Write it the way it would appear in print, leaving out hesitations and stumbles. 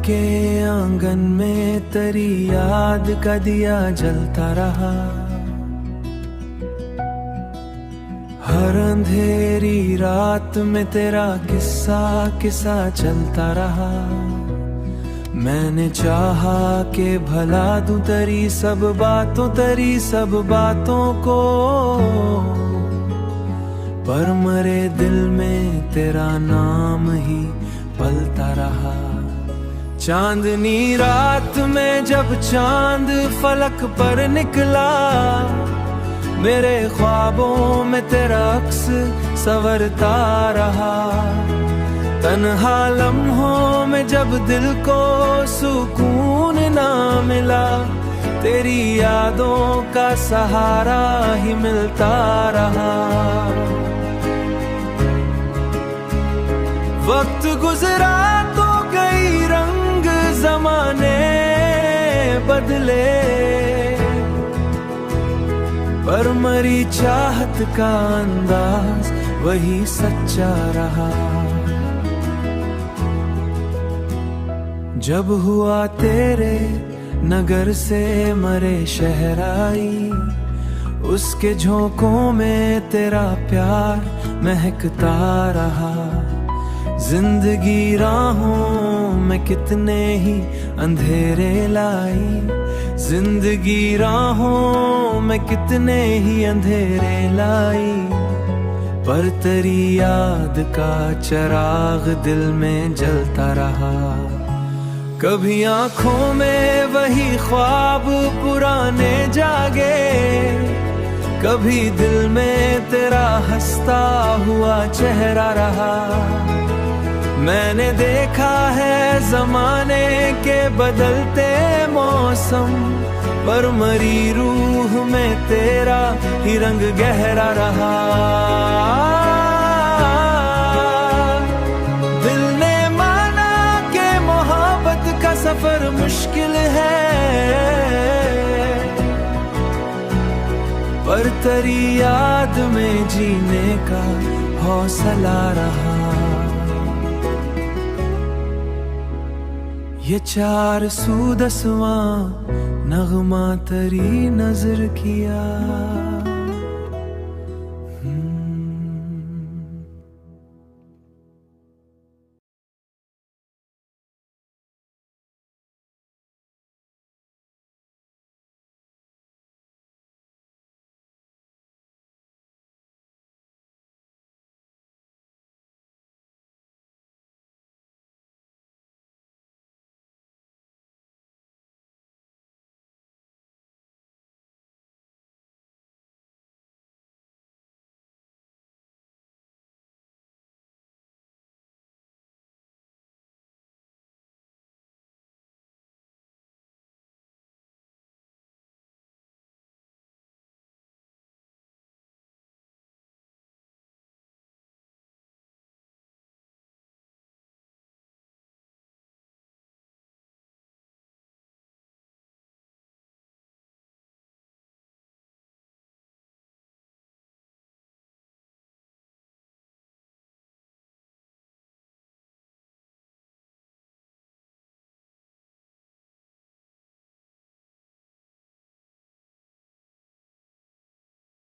के आंगन में तेरी याद का दिया जलता रहा। हर अंधेरी रात में तेरा किस्सा किस्सा चलता रहा। मैंने चाहा कि भला दूं तेरी सब बातों को, पर मरे दिल में तेरा नाम ही पलता रहा। चांदनी रात में जब चांद फलक पर निकला, मेरे ख्वाबों में तेरा अक्स संवरता रहा। तन्हा लम्हों में जब दिल को सुकून ना मिला, तेरी यादों का सहारा ही मिलता रहा। वक्त गुजरा तो कई रंग जमाने बदले, पर मरी चाहत का अंदाज वही सच्चा रहा। जब हुआ तेरे नगर से मरे शहर आई, उसके झोंकों में तेरा प्यार महकता रहा। जिंदगी राहों में कितने ही अंधेरे लाई, जिंदगी राहों में कितने ही अंधेरे लाई, पर तेरी याद का चिराग दिल में जलता रहा। कभी आंखों में वही ख्वाब पुराने जागे, कभी दिल में तेरा हंसता हुआ चेहरा रहा। मैंने देखा है जमाने के बदलते मौसम, पर मरी रूह में तेरा ही रंग गहरा रहा। दिल ने माना कि मोहब्बत का सफर मुश्किल है, पर तेरी याद में जीने का हौसला रहा। ये 410वां नगमा तेरी नजर किया।